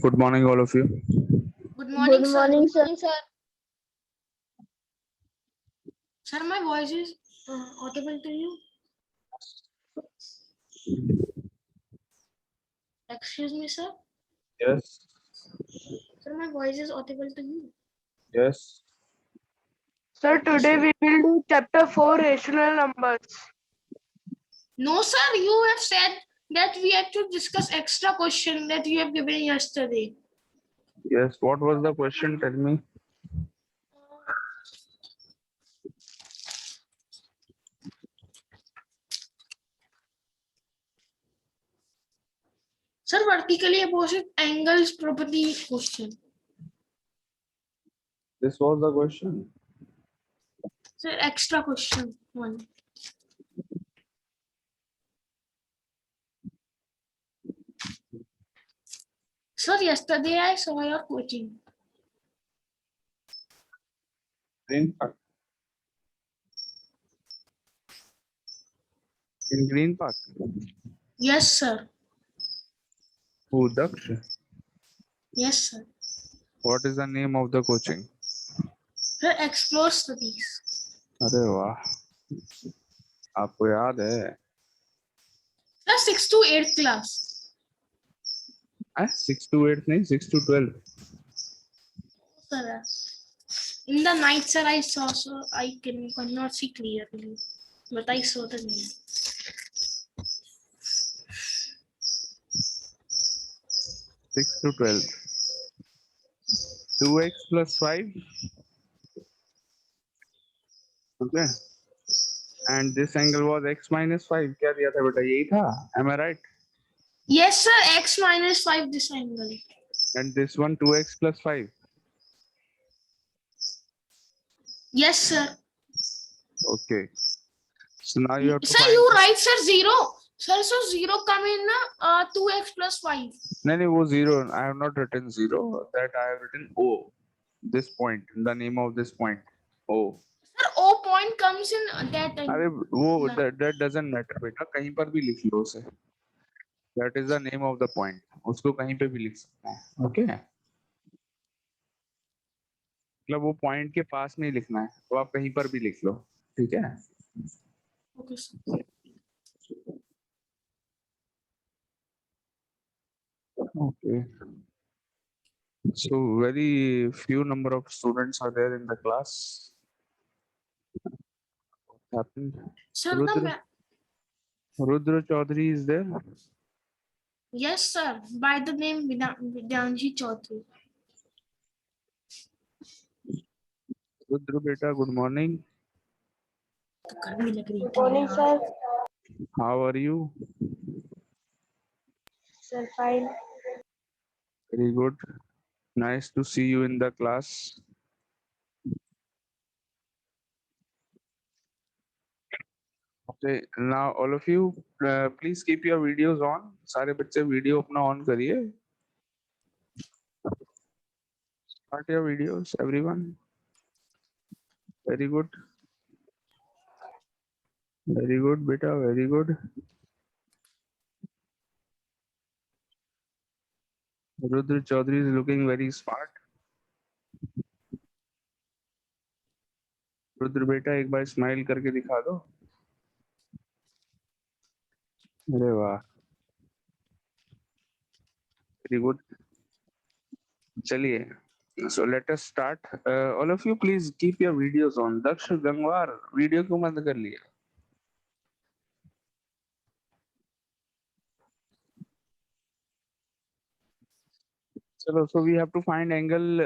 Good morning, all of you. Good morning, Good morning, sir. sir. Sir, my voice is audible to you? Excuse me, sir. Yes. Sir, my voice is audible to you. Yes. Sir, today we will do chapter 4 rational numbers. No, sir. You have said that we have to discuss extra question that you have given yesterday. Yes. What was the question? Tell me. Sir, vertically opposite angles property question. This was the question. Sir, extra question one. Sir, yesterday I saw your coaching. Green Park. In Green Park. Yes, sir. Who, Daksh? Yes, sir. What is the name of the coaching? Sir, explore studies. अरे वाह, आपको याद है? Sir, 6 to 8 class. 6 to 8 नहीं, 6 to 12. Sir, in the night, sir, I saw, so I cannot see clearly, but I saw the name. 6 to 12. 2x plus 5. Okay. And this angle was x minus 5. क्या दिया था बेटा? यही था. Am I right? Yes, sir, x minus 5 this angle. And this one 2x plus 5. Yes, sir. Okay. So now you have to Sir, find. you write, sir, 0. Sir, so 0 come in 2x plus 5. No, वो 0. I have not written 0. That I have written O. This point. The name of this point. O. Sir, O point comes in that angle. अरे वो that doesn't matter बेटा. कहीं पर भी लिख लो उसे. That is the name of the point. उसको कहीं पे भी लिख सकते हैं. Okay. मतलब वो point के पास नहीं लिखना है. तो आप कहीं पर भी लिख लो. ठीक है? Okay, sir. Okay. So very few number of students are there in the class. What happened? Sir, Rudra Chaudhary is there. yes, sir, by the name Vidyanji Chaudhary. Rudra beta, good morning. Good morning, sir. How are you? Sir, fine. Very good. Nice to see you in the class. Okay, now all of you, please keep your videos on. सारे बच्चे video अपना on करिए. Start your videos, everyone. Very good. Very good, beta. Very good. Rudra Chaudhary is looking very smart. Rudra बेटा एक बार smile करके दिखा दो. अरे वाह, वेरी गुड. चलिए, so let us start. All of you please keep your videos on. Daksh Gangwar video क्यों बंद कर लिया? चलो, so we have to find angle,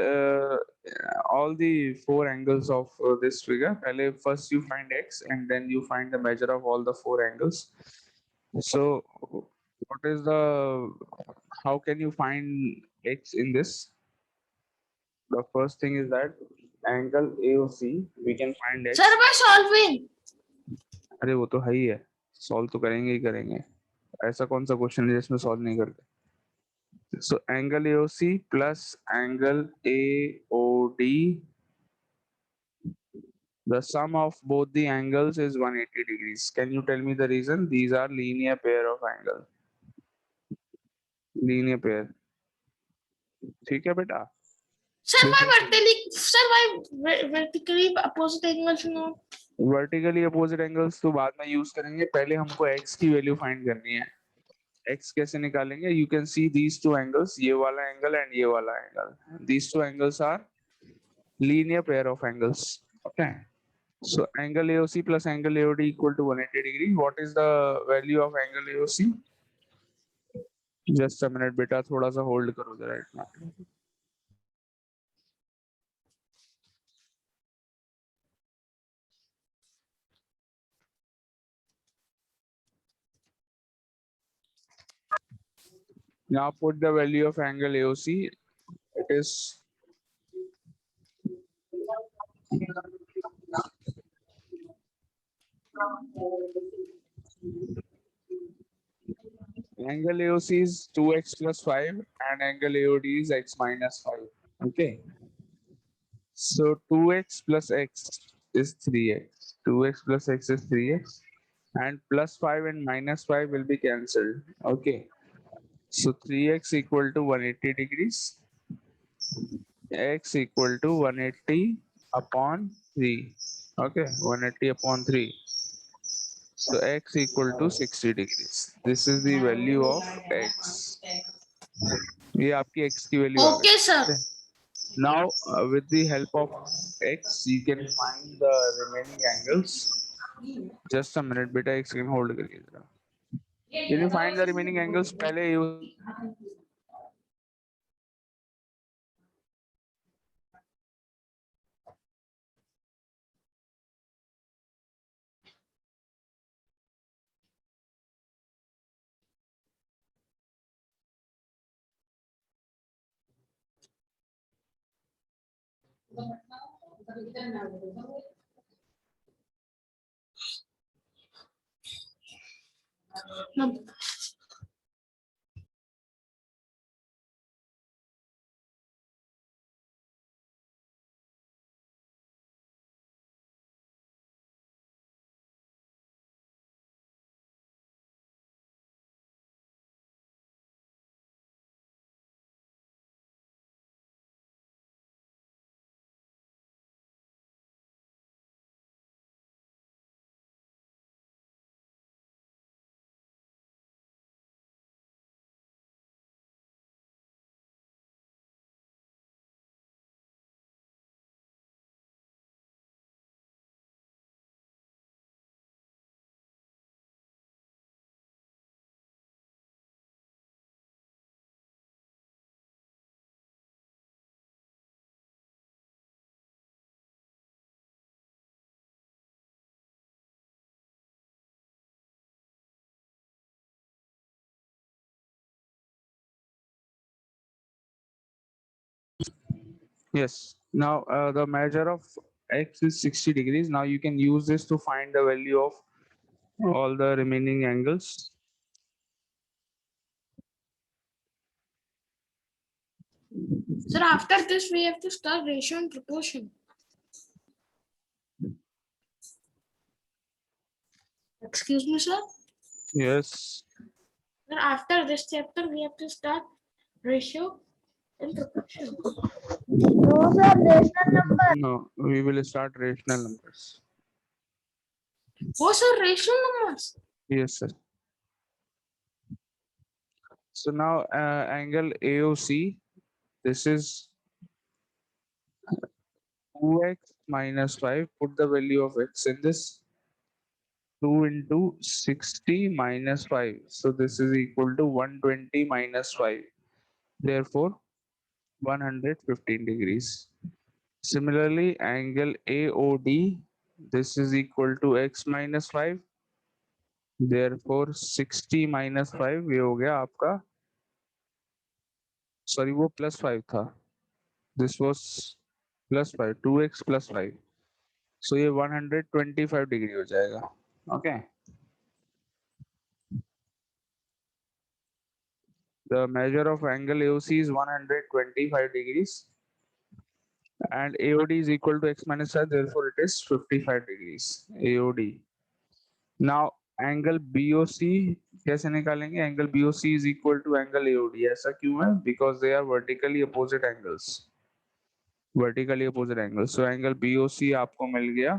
all the 4 angles of this figure. पहले first you find x and then you find the measure of all the 4 angles. So what is the, how can you find x in this? The first thing is that angle AOC we can find x. Sir, by solving. अरे वो तो है ही है, solve तो करेंगे ही करेंगे. ऐसा कौन सा क्वेश्चन है जिसमें सॉल्व नहीं करते? So angle AOC plus angle AOD, the sum of both the angles is 180 degrees. Can you tell me the reason? These are linear pair of angle. Linear pair. ठीक है बेटा. Sir, This why is vertically opposite angles no? Vertically opposite angles तो बाद में use करेंगे, पहले हमको x की वैल्यू फाइंड करनी है. x कैसे निकालेंगे? You can see these two angles, ये वाला एंगल एंड ये वाला angle. These two angles are linear pair of angles. Okay. So angle AOC plus angle AOD equal to 180 degree. What is the value of angle AOC? Just a minute बेटा, थोड़ा सा hold करो जरा एक minute. Now put the value of angle AOC. It is angle AOC is 2x plus 5 and angle AOD is x minus 5. Okay. So 2x plus x is 3x. 2x plus x is 3x. And plus 5 and minus 5 will be cancelled. Okay. So 3x equal to 180 degrees. X equal to 180 upon 3. Okay. 180 upon 3. So x equal to 60 degrees. This is the value of x. ये आपकी x की value आ गई. Okay, sir. Okay. Now with the help of x, you can find the remaining angles. Just a minute, बेटा, एक second hold करिए जरा. Can you find the remaining angles? पहले you No. yes. Now the measure of x is 60 degrees. Now you can use this to find the value of all the remaining angles. Sir, after this we have to start ratio and proportion. Excuse me, sir. Yes. Sir, after this chapter we have to start ratio and proportion. No, sir, rational number. No, we will start rational numbers. Oh, sir, rational numbers. Yes, sir. So now angle AOC, this is 2x minus 5. Put the value of x in this. 2 into 60 minus 5. So this is equal to 120 minus 5. Therefore, 115 degrees. Similarly, angle AOD, this is equal to x minus 5. Therefore, 60 minus 5 ये हो गया आपका, sorry वो plus 5 था. This was plus 5, 2x plus 5. So ये 125 degree हो जाएगा. Okay. The measure of angle AOC is 125 degrees and AOD is equal to x minus 5, therefore it is 55 degrees AOD. Now angle BOC कैसे निकालेंगे? Angle BOC is equal to angle AOD। ऐसा क्यों है? Because they are vertically opposite angles, vertically opposite angles. So angle BOC आपको मिल गया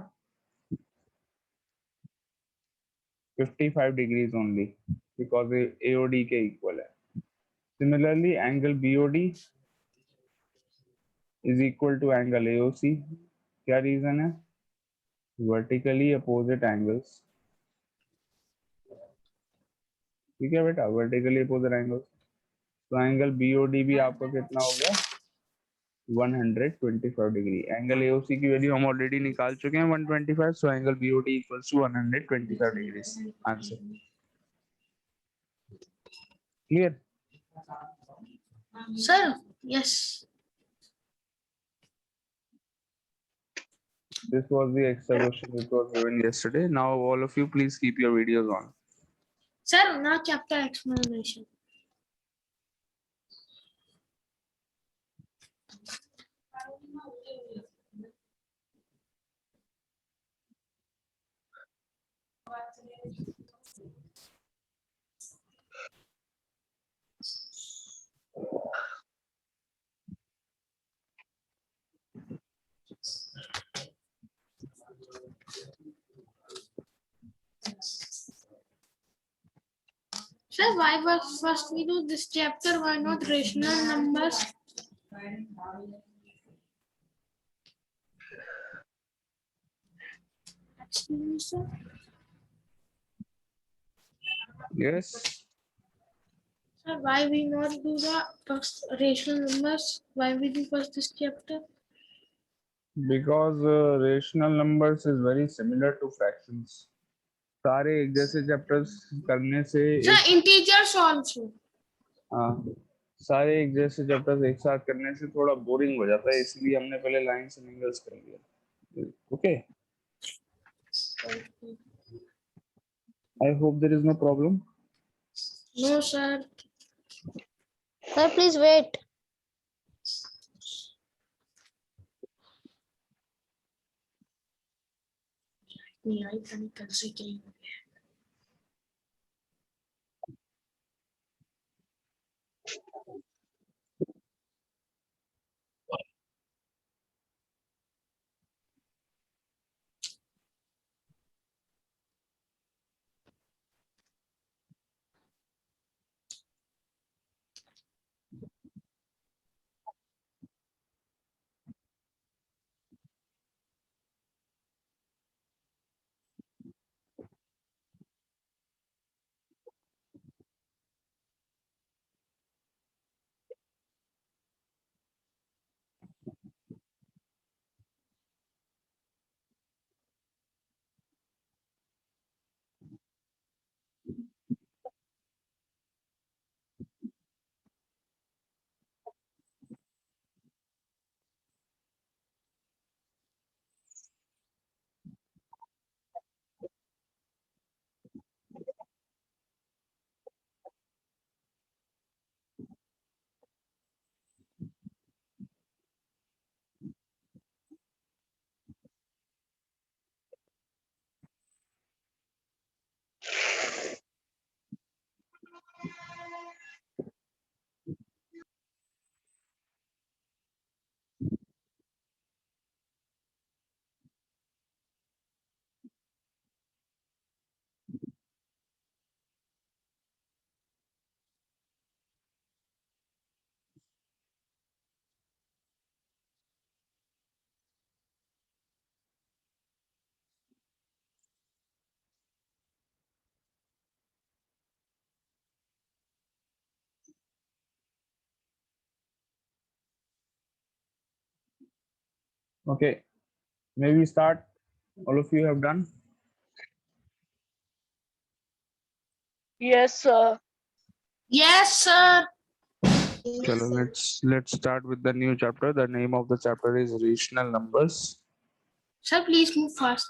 55 degrees only, because AOD के equal है। Similarly angle BOD is equal to angle AOC। क्या reason है? Vertically opposite angles. ठीक है बेटा, वर्टिकली अपोजिट एंगल्स। तो एंगल BOD भी आपका कितना हो गया? 125 डिग्री। एंगल AOC की वैल्यू हम ऑलरेडी निकाल चुके हैं 125, so angle BOD equals to 125 degree. Answer clear? Sir, yes. This was the extra question which was given yesterday. Now all of you please keep your videos on. Sir, now chapter explanation. Sir, why was first we do this chapter? Why not rational numbers? Explanation. Yes. Sir, why we not do the first rational numbers? Why we do first this chapter? Because rational numbers is very similar to fractions. सारे एक जैसे chapters करने से Sir, integers also. हाँ, सारे एक जैसे chapters एक साथ करने से थोड़ा बोरिंग हो जाता है, इसलिए हमने पहले लाइंस एंड एंगल्स कर लिया। Okay, I hope there is no problem. No, sir. Sir, please wait. नहीं आई था कल से कहीं। Okay, may we start? All of you have done? Yes, sir. Yes, sir. Chalo, let's start with the new chapter. The name of the chapter is rational numbers. Sir, please move fast.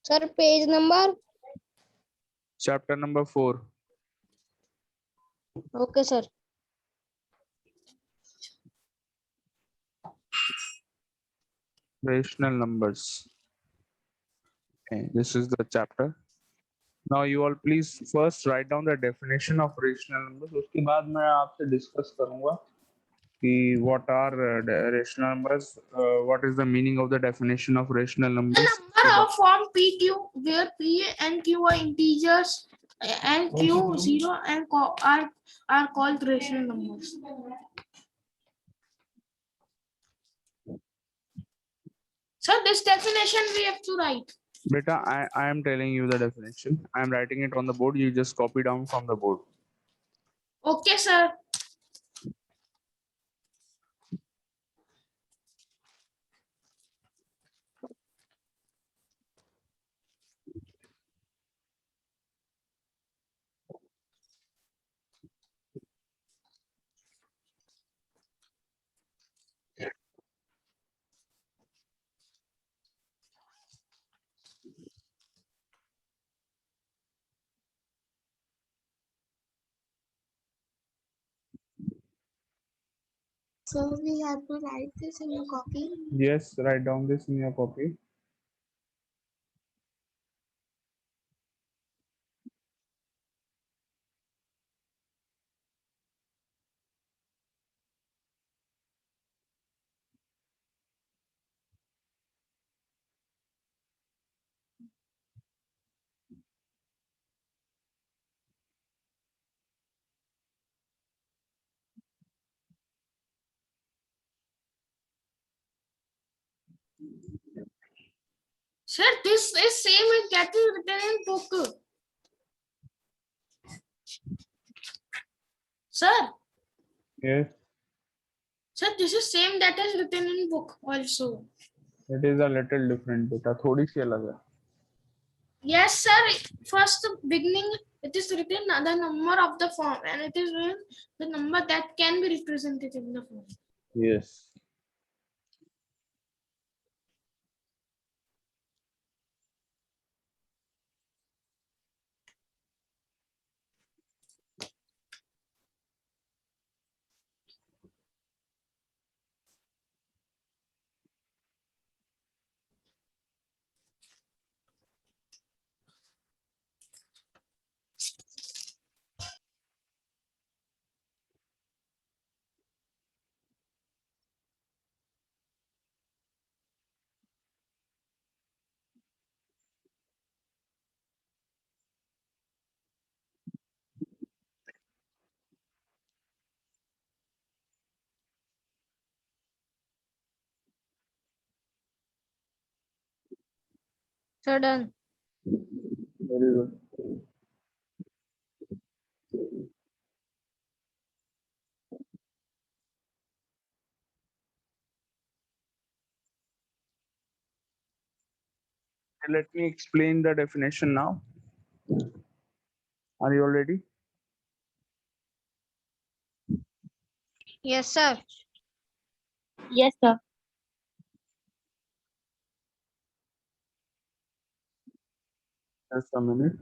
Sir, page number. Chapter number 4. Okay, sir. Rational numbers. Okay, this is the chapter. Now you all please first write down the definition of rational numbers. उसके बाद मैं आपसे discuss करूँगा कि what are rational numbers, what is the meaning of the definition of rational The numbers. number of form PQ where P and Q are integers and Q 0 and are called rational numbers. So this definition we have to write. Beta, I am telling you the definition. I am writing it on the board. You just copy down from the board. Okay, sir. So we have to write this in a copy. Yes, write down this in your copy. Sir, this is same as that is written in book. Sir, Yes, sir, this is same that is written in book also. it is a little different. Beta, थोड़ी सी अलग है. Yes, sir. First beginning, it is written the number of the form, and it is written the number that can be represented in the form. Yes. So done. Very good. Let me explain the definition now. Are you all ready? Yes, sir. Yes, sir. Just a minute.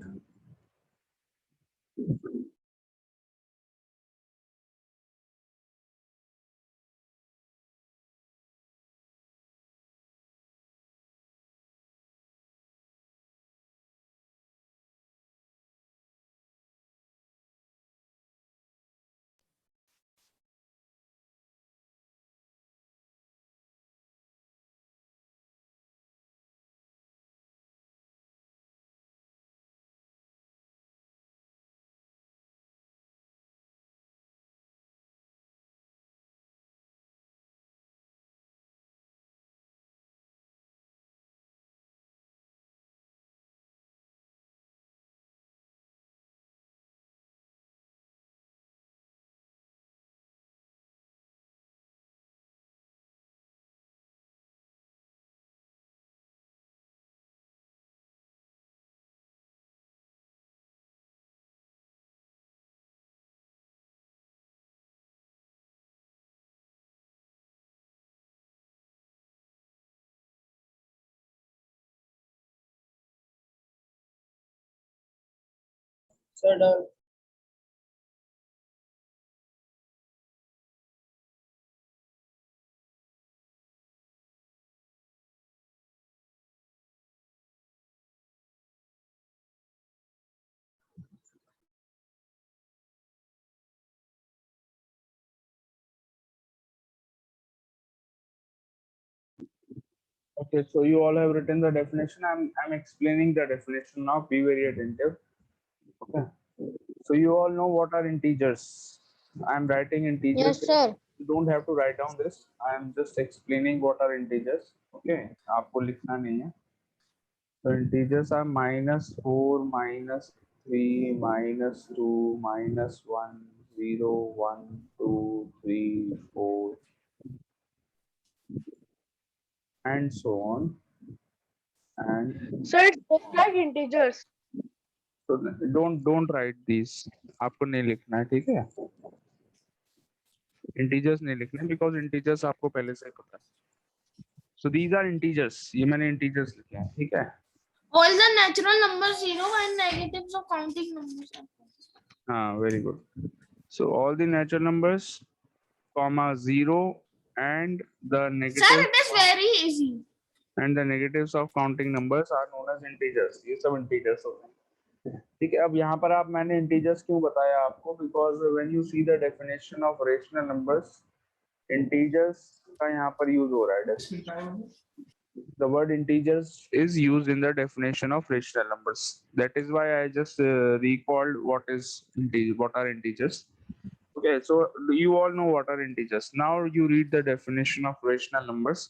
So done. Okay, so you all have written the definition. I'm explaining the definition now. Be very attentive. Okay. So you all know what are integers. I'm writing integers. Yes, sir. You don't have to write down this. I'm just explaining what are integers. Okay. आपको लिखना नहीं है. So integers are -4, -3, -2, -1, 0, 1, 2, 3, 4, and so on. And Sir, it's just like integers. so don't write these. आपको नहीं लिखना है, ठीक है? Integers नहीं लिखना है because integers आपको पहले से पता है. So these are integers. ये मैंने integers लिखे हैं, ठीक है? All the natural numbers 0 and negatives of counting numbers. Very good. So all the natural numbers, comma 0 and the Sir, negative it is very easy. and the negatives of counting numbers are known as integers. ये सब integers होते हैं. ठीक है, अब यहाँ पर आप मैंने integers क्यों बताया आपको? Because when you see the definition of rational numbers, integers का यहाँ पर use हो रहा है. The word integers is used in the definition of rational numbers. That is why I just recalled what are integers. Okay, so you all know what are integers. Now you read the definition of rational numbers.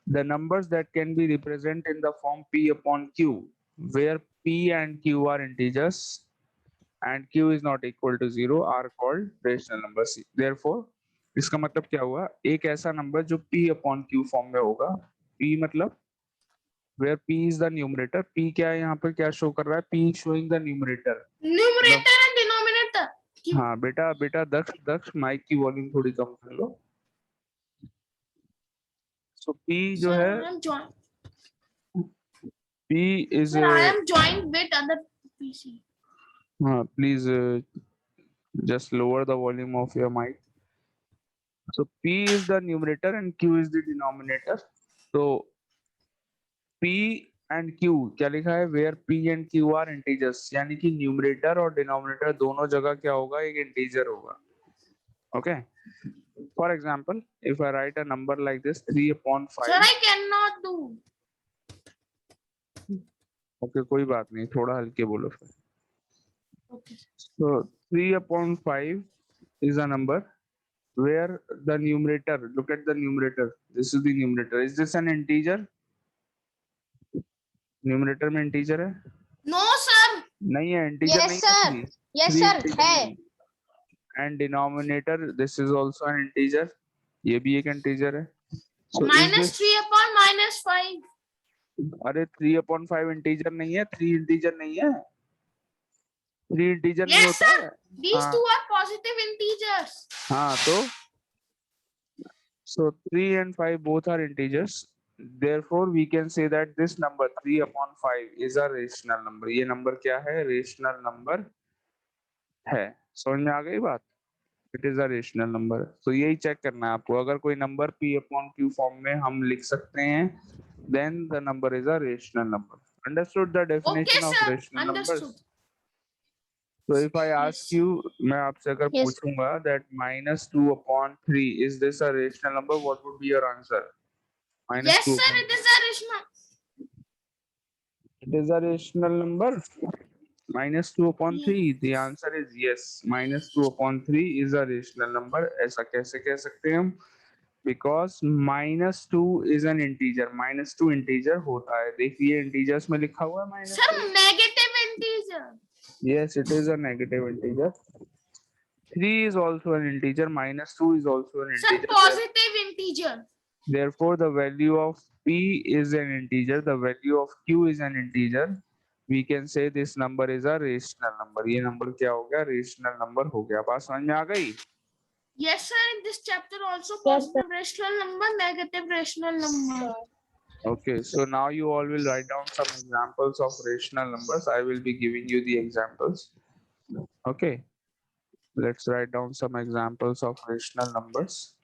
The numbers that can be represented in the form p upon q, where p and q are integers and q is not equal to 0, are called rational numbers. Therefore, इसका मतलब क्या हुआ? एक ऐसा number जो p upon q form में होगा. p मतलब where p is the numerator. p क्या है यहाँ पर, क्या शो कर रहा है? p showing the numerator. Numerator and denominator. हाँ बेटा दक्ष माइक की वॉल्यूम थोड़ी कम कर लो. So p जो Sir, है, I am joined. p is Sir, I am joined with other PC. please just lower the volume of your mic. So p is the numerator and q is the denominator. So p and q क्या लिखा है? Where p and q are integers, यानी कि numerator और denominator दोनों जगह क्या होगा? एक इंटीजर होगा. Okay. For example, if I write a number like this, 3/5. Sir, I cannot do. Okay, कोई बात नहीं, थोड़ा हल्के बोलो फिर. Okay. So 3/5 is a number where the numerator, look at the numerator. This is the numerator. Is this an integer? Numerator में integer है? No, sir. नहीं है, integer Yes, नहीं sir. है. Yes, Three sir. integer है. नहीं. And denominator, this is also an integer. ये भी एक integer है. So is Minus this, 3 upon minus 5. अरे 3/5 integer नहीं है, 3 integer नहीं है. 3 integer नहीं Yes, होता sir. है. These हाँ. two are positive integers. हाँ तो so 3 and 5 both are integers. Therefore we can say that this number 3/5 is a rational number. ये number क्या है? Rational number है. समझ में आ गई बात? It is a rational number. So यही चेक करना है आपको. अगर कोई number p/q फॉर्म में हम लिख सकते हैं, then the number is a rational number. Understood the definition Okay, of sir. rational Understood. numbers? So if I ask Yes. you, मैं आपसे अगर Yes. पूछूंगा that -2/3 is this a rational number? What would be your answer? Yes, -2. sir. It is a rational. It is a rational number. -2/3. The answer is yes. -2/3 is a rational number. ऐसा कैसे कह सकते हैं हम? Because -2 is an integer. -2 integer होता है. देखिए integers में लिखा हुआ है Sir, -2. negative integer. Yes, it is a negative integer. 3 is also an integer. -2 is also an Sir, integer. positive integer. Therefore, the value of p is an integer. The value of q is an integer. We can say this number is a rational number. ये number क्या हो गया? Rational number हो गया. बात समझ में आ गई? Yes, sir. In this chapter also Yes, positive rational number, negative rational number. Okay. So now you all will write down some examples of rational numbers. I will be giving you the examples. Okay. Let's write down some examples of rational numbers.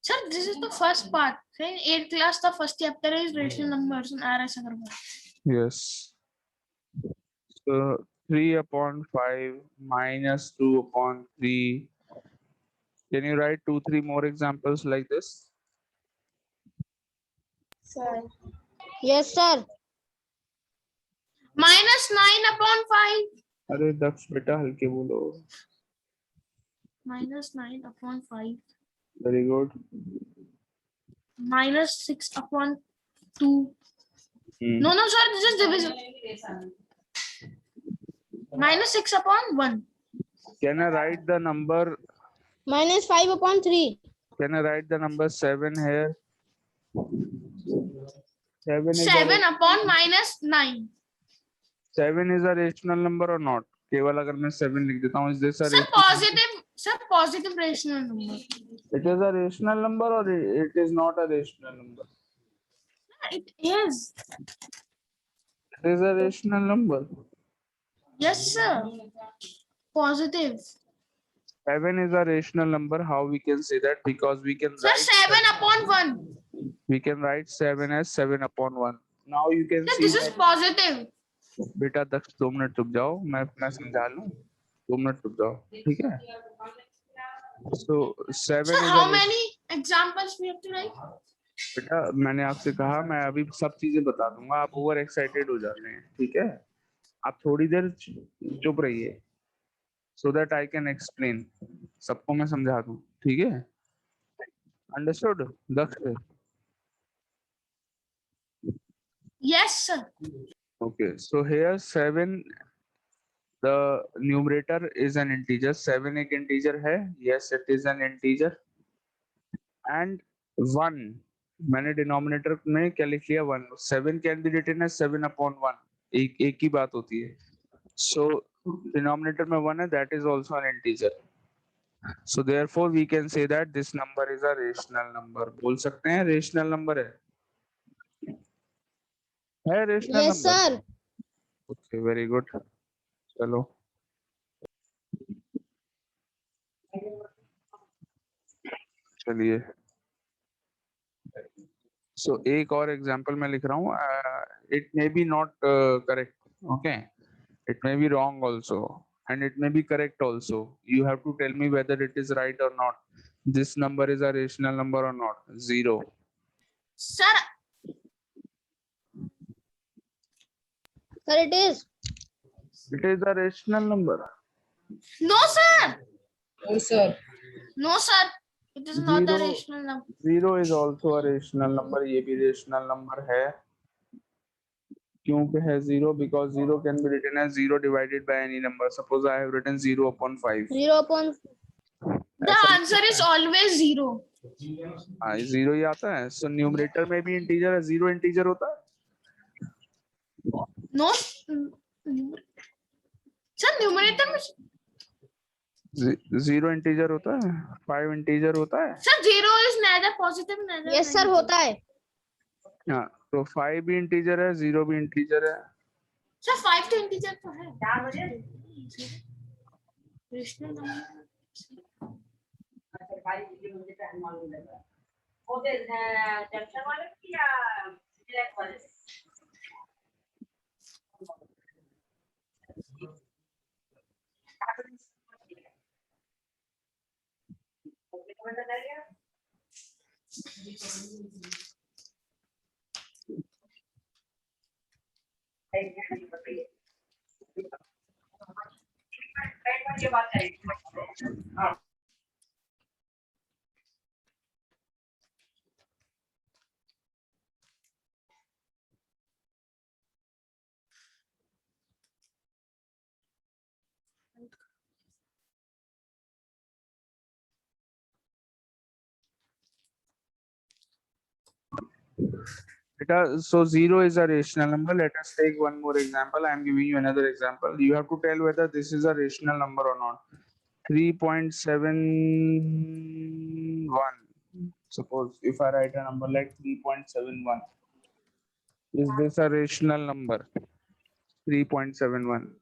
Sir, this is the first part. In 8th class, the first chapter is rational numbers in R.S. Agarwal. Yes. So 3/5 -2/3. Can you write 2, 3 more examples like this? Yes, sir. -9/5. अरे दक्ष बेटा हल्के बोलो. -9/5. Very good. -6/2. Hmm. No, sir, this is divisible. -6/1. Can I write the number? -5/3. Can I write the number 7 here? 7 is 7/-9. 7 is a rational number or not? केवल अगर मैं 7 लिख देता हूँ, is this a Sir, rational? positive rational number. It is a rational number or it is not a rational number? It is. It is a rational number. Yes, sir. Positive. 7 is a rational number. How we can say that? Because we can Sir, write 7/1. we can write 7 as 7/1. Now you can Sir, see this is that. positive. बेटा दक्ष 2 minute रुक जाओ, मैं अपना समझा लूं. 2 minute रुक जाओ, ठीक है? So 7 Sir, is how a many examples we have to write? बेटा मैंने आपसे कहा मैं अभी सब चीजें बता दूंगा, आप ओवर एक्साइटेड हो जाते हैं, ठीक है? आप थोड़ी देर चुप रहिए so that I can explain. सबको मैं समझा दूं, ठीक है? Understood? Daksha. Yes, sir. Okay, so here 7, the numerator is an integer. 7 एक integer है. Yes, it is an integer. And 1, मैंने denominator में क्या लिख लिया? 1. 7 can be written as 7/1. एक ही बात होती है. So denominator में 1 है, that is also an integer. So therefore we can say that this number is a rational number. बोल सकते हैं rational number है. है rational Yes, number. sir. Okay, very good. चलो. चलिए. So एक और example मैं लिख रहा हूँ. It may be not correct. Okay. It may be wrong also, and it may be correct also. You have to tell me whether it is right or not. This number is a rational number or not. 0. Sir, Sir, it is. It is a rational number. no, sir. No, sir. No, sir. It is not a Zero. rational number. 0 is also a rational number. ये भी rational number है. क्यों पे है 0? Because 0 can be written as 0 divided by any number. Suppose I have written 0/5. 0. The answer is always 0. हाँ, 0 ही आता है. So numerator में भी integer है. 0 integer होता है. No. Sir, numerator में 0 integer होता है. 5 integer होता है. sir 0 is neither positive neither Yes, sir, negative. होता है. हाँ, तो 5 भी integer है, 0 भी integer है. Sir 5 तो integer तो है. Rational number. So 0 is a rational number. Let us take one more example. I am giving you another example. You have to tell whether this is a rational number or not. 3.71. Suppose if I write a number like 3.71, is this a rational number? 3.71.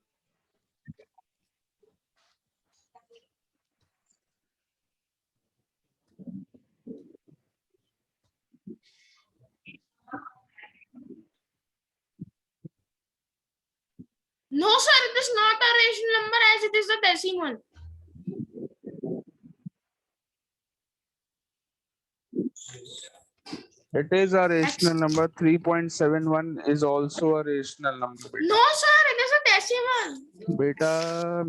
No, sir, it is not a rational number as it is a decimal. It is a rational number. 3.71 is also a rational number, beta. No, sir, it is a decimal. बेटा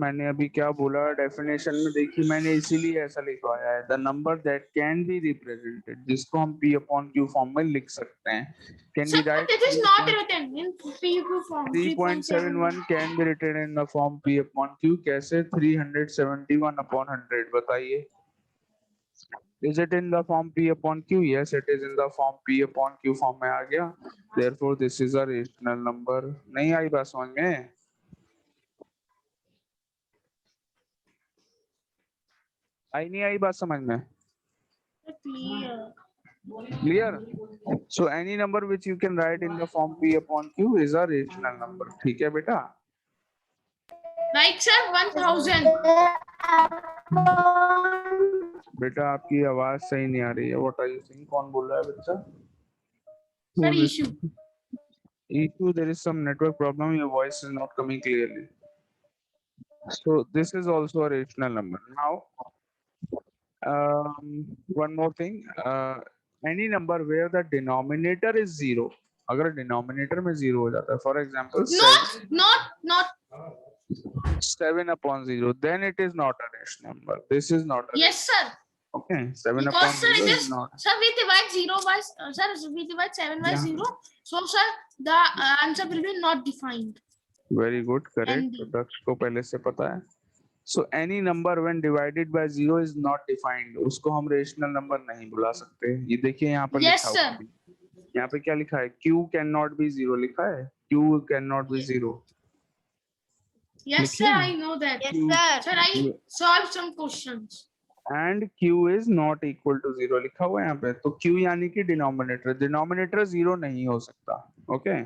मैंने अभी क्या बोला definition में, देखिए मैंने इसीलिए ऐसा लिखवाया है, the number that can be represented, जिसको हम p अपॉन q फॉर्म में लिख सकते हैं, can Sir, be right it is not written in PQ form. 3.71 can be written in the form p upon q. कैसे? 371 अपॉन 100. बताइए, is it in the form p upon q? Yes, it is in the form p upon q form में आ गया. Therefore this is a rational number. नहीं आई बात समझ में? आई नहीं आई बात समझ में? Clear. Clear? So any number which you can write in the form p upon q is a rational number. ठीक है बेटा? Like, sir, 1000. बेटा आपकी आवाज सही नहीं आ रही है. What are you saying? कौन बोल रहा है बच्चा? Sir, issue. Issue, there is some network problem. Your voice is not coming clearly. So this is also a rational number. Now, one more thing. Any number where the denominator is zero. अगर denominator में zero हो जाता है, for example, Not. 7 upon 0, then it is not a rational number. This is not a Yes, sir. okay. 7 Because, upon sir, 0 it is is, not. sir, we divide 0 by, sir, we divide 7 by Yeah. 0. So, sir, the answer will be not defined. Very good, correct. And तो दक्ष को पहले से पता है. So any number when divided by 0 is not defined. उसको हम rational number नहीं बुला सकते. ये देखिए यहाँ पर Yes, लिखा हुआ है. यहाँ पे क्या लिखा है? Q cannot be 0 लिखा है. Q cannot be 0. yes, sir, I know that. Yes, sir. Sir, I solved some questions. And Q is not equal to 0 लिखा हुआ है यहाँ पे. तो Q यानी कि denominator. Denominator 0 नहीं हो सकता. Okay.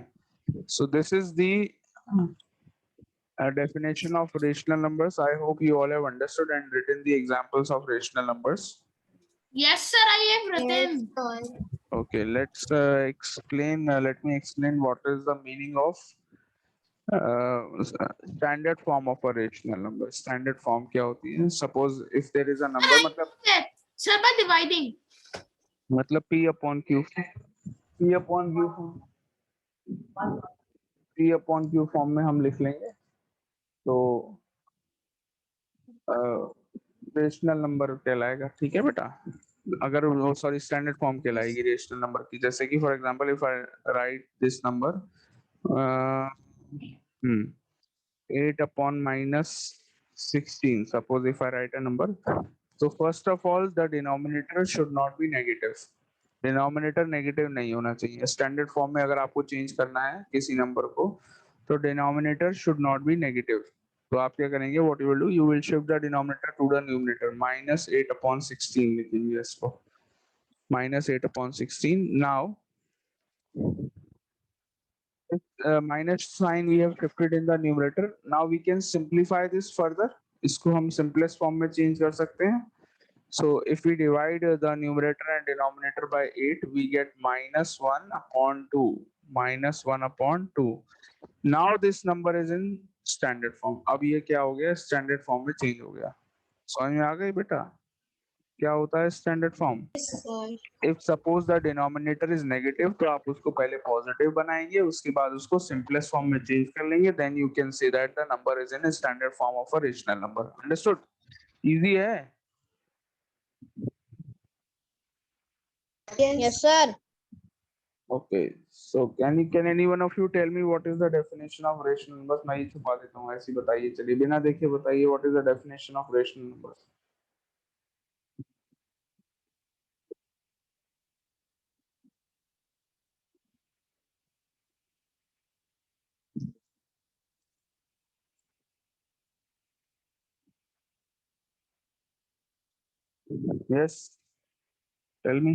So this is the definition of rational numbers. I hope you all have understood and written the examples of rational numbers. Yes, sir, I have written. Okay, let's explain. Let me explain what is the meaning of standard form of a rational number. Standard form क्या होती है? Suppose if there is a number, Sir, by dividing. मतलब p upon q. p upon q p upon q form में हम लिख लेंगे. तो rational number कहलाएगा. ठीक है बेटा? अगर वो सॉरी स्टैंडर्ड फॉर्म कहलाएगी रेशनल नंबर की. जैसे कि for example if I write this number 8 upon minus 16, suppose if I write a number, so first of all the denominator should not be negative. Denominator negative नहीं होना चाहिए. Standard form में अगर आपको change करना है किसी नंबर को, तो denominator should not be negative. तो आप क्या करेंगे? What you will do, you will shift the denominator to the numerator. -8 upon 16 लिखेंगे इसको. -8 upon 16. Now minus sign we have shifted in the numerator. Now we can simplify this further. इसको हम simplest form में change कर सकते हैं. So if we divide the numerator and denominator by 8, we get -1 upon 2. -1 upon 2. Now this number is in standard form. अब ये क्या हो गया? Standard form में change हो गया. समझ में आ गई बेटा? क्या होता है standard form? If suppose the denominator is negative, तो आप उसको पहले पॉजिटिव बनाएंगे, उसके बाद उसको सिंपलेस्ट फॉर्म में चेंज कर लेंगे. Then you can say that the number is in standard form of a rational number. Understood? Easy है? Yes, sir. Okay, so can any one of you tell me what is the definition of rational numbers? मैं ये छुपा देता हूँ, ऐसे बताइए. चलिए बिना देखे बताइए, what is the definition of rational numbers? Yes, tell me.